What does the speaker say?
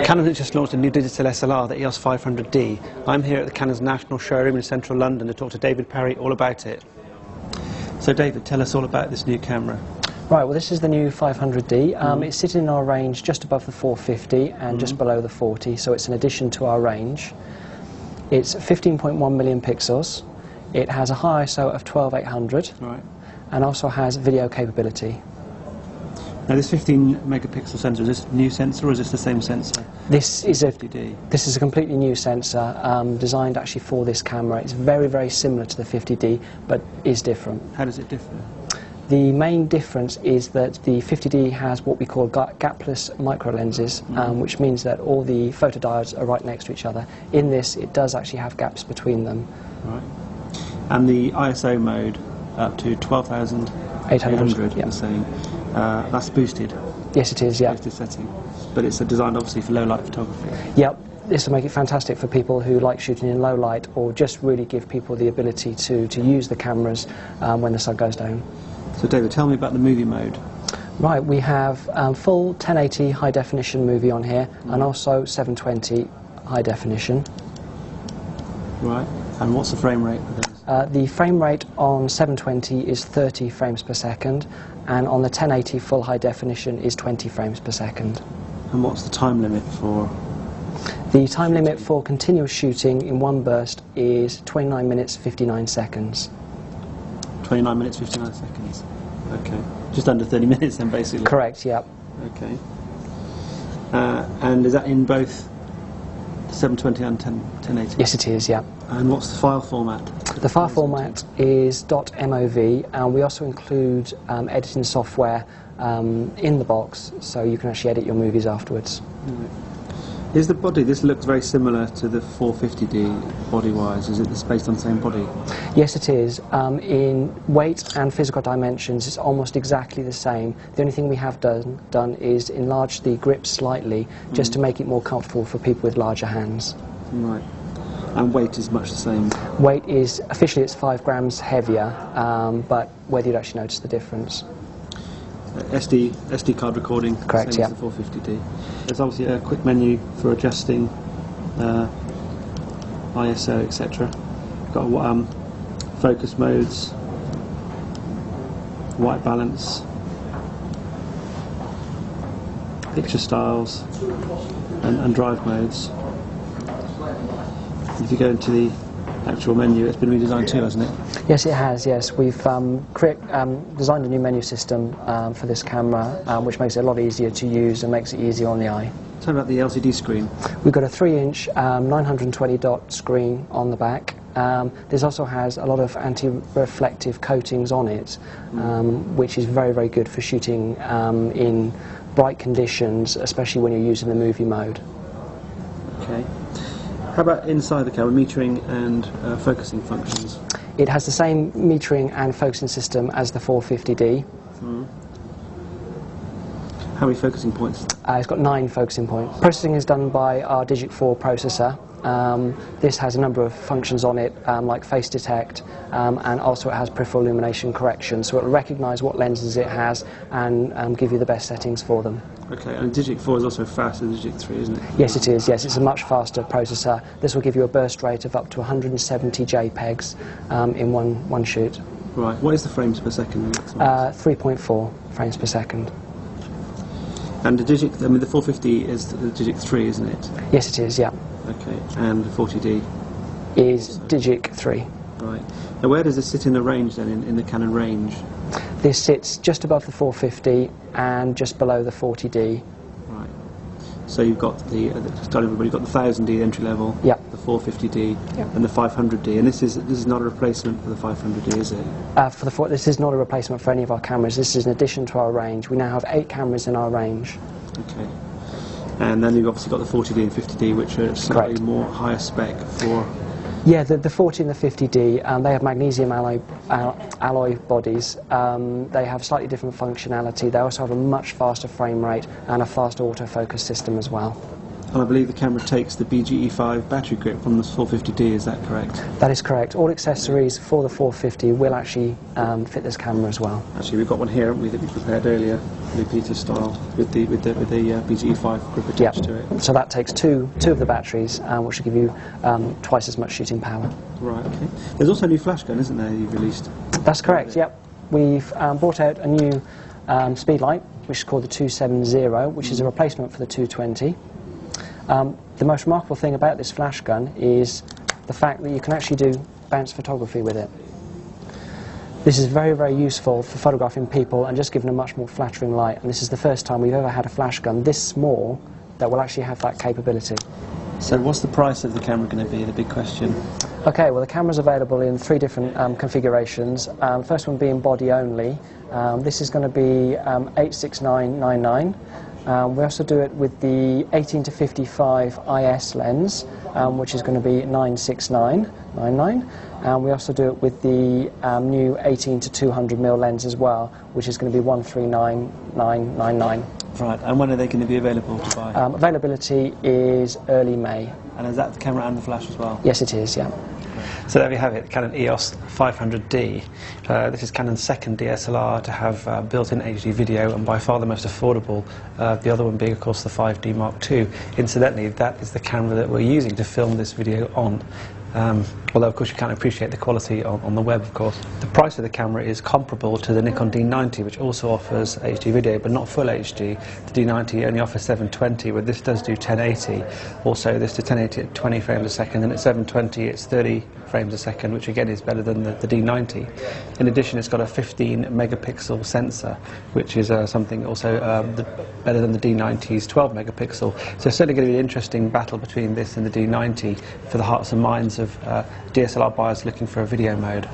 Canon has just launched a new digital SLR, the EOS 500D. I'm here at the Canon's national showroom in central London to talk to David Parry all about it. So David, tell us all about this new camera. Right, well this is the new 500D. It's sitting in our range just above the 450 and just below the 40, so it's an addition to our range. It's 15.1 million pixels. It has a high ISO of 12800 and also has video capability. Now this 15 megapixel sensor, is this a new sensor or is this the same sensor? This is a 50D. This is a completely new sensor designed actually for this camera. It's very, very similar to the 50D but is different. How does it differ? The main difference is that the 50D has what we call gapless micro lenses, which means that all the photodiodes are right next to each other. In this, it does actually have gaps between them. Right. And the ISO mode up to 12,800, you're saying. That's boosted? Yes, it is, yeah. Boosted setting. But it's designed obviously for low light photography. Yep. This will make it fantastic for people who like shooting in low light or just really give people the ability to use the cameras when the sun goes down. So David, tell me about the movie mode. Right, we have full 1080 high definition movie on here and also 720 high definition. Right, and what's the frame rate for those? The frame rate on 720 is 30 frames per second and on the 1080 full high definition is 20 frames per second. And what's the time limit for? The time limit for continuous shooting in one burst is 29 minutes 59 seconds. 29 minutes 59 seconds. Okay, just under 30 minutes then basically. Correct, yep. Okay. And is that in both 720 and 1080? Yes it is, yeah. And what's the file format? The file format is .mov and we also include editing software in the box so you can actually edit your movies afterwards. Right. Is the body, this looks very similar to the 450D body-wise, is it based on the same body? Yes it is. In weight and physical dimensions it's almost exactly the same. The only thing we have done is enlarge the grip slightly just to make it more comfortable for people with larger hands. Right. And weight is much the same? Weight is, officially it's 5 grams heavier, but whether you'd actually notice the difference. SD card recording, correct, same yeah. as the 450D. There's obviously a quick menu for adjusting ISO, etc. Got focus modes, white balance, picture styles, and drive modes. If you go into the actual menu, it's been redesigned too, hasn't it? Yes, it has, yes. We've designed a new menu system for this camera, which makes it a lot easier to use and makes it easier on the eye. Tell me about the LCD screen. We've got a 3-inch 920 dot screen on the back. This also has a lot of anti-reflective coatings on it, which is very, very good for shooting in bright conditions, especially when you're using the movie mode. Okay. How about inside the camera, metering and focusing functions? It has the same metering and focusing system as the 450D. How many focusing points? It's got 9 focusing points. Processing is done by our Digic 4 processor. This has a number of functions on it, like face detect, and also it has peripheral illumination correction, so it will recognise what lenses it has and give you the best settings for them. Okay, and Digic 4 is also faster than Digic 3, isn't it? Yes, it is. Yes, it's a much faster processor. This will give you a burst rate of up to 170 JPEGs in one shoot. Right. What is the frames per second? 3.4 frames per second. And the Digic, I mean, the 450 is the Digic 3, isn't it? Yes, it is. Yeah. Okay, and the 40D is Digic 3. Right. Now, where does this sit in the range then, in the Canon range? This sits just above the 450 and just below the 40D. Right. So you've got just tell everybody, you've got the 1000D entry level, yep. the 450D, yep. and the 500D. And this is not a replacement for the 500D, is it? This is not a replacement for any of our cameras. This is an addition to our range. We now have 8 cameras in our range. Okay. And then you've obviously got the 40D and 50D, which are slightly more higher spec for... Yeah, the 40 and the 50D, they have magnesium alloy bodies. They have slightly different functionality. They also have a much faster frame rate and a faster autofocus system as well. And I believe the camera takes the BGE5 battery grip from the 450D, is that correct? That is correct. All accessories for the 450 will actually fit this camera as well. Actually, we've got one here, haven't we, that we prepared earlier, Lupita style, with the BGE5 grip attached to it. So that takes two of the batteries, which will give you twice as much shooting power. Right, okay. There's also a new flash gun, isn't there, you've released? That's correct, yep. We've brought out a new speed light, which is called the 270, which is a replacement for the 220. The most remarkable thing about this flash gun is the fact that you can actually do bounce photography with it. This is very, very useful for photographing people and just giving a much more flattering light. And this is the first time we've ever had a flash gun this small that will actually have that capability. So what's the price of the camera going to be, the big question? Okay, well the camera's available in 3 different configurations. First one being body only. This is going to be 86999. We also do it with the 18 to 55 IS lens, which is going to be 96999. And we also do it with the new 18 to 200mm lens as well, which is going to be 139999. Right, and when are they going to be available to buy? Availability is early May. And is that the camera and the flash as well? Yes, it is, yeah. So there we have it, Canon EOS 500D. This is Canon's second DSLR to have built-in HD video, and by far the most affordable, the other one being, of course, the 5D Mark II. Incidentally, that is the camera that we're using to film this video on. Although, of course, you can't appreciate the quality on the web, of course. The price of the camera is comparable to the Nikon D90, which also offers HD video, but not full HD. The D90 only offers 720, where this does do 1080. Also, this does 1080 at 20 frames a second, and at 720 it's 30 frames a second, which again is better than the D90. In addition, it's got a 15 megapixel sensor, which is something also better than the D90's 12 megapixel. So it's certainly going to be an interesting battle between this and the D90 for the hearts and minds of DSLR buyers looking for a video mode.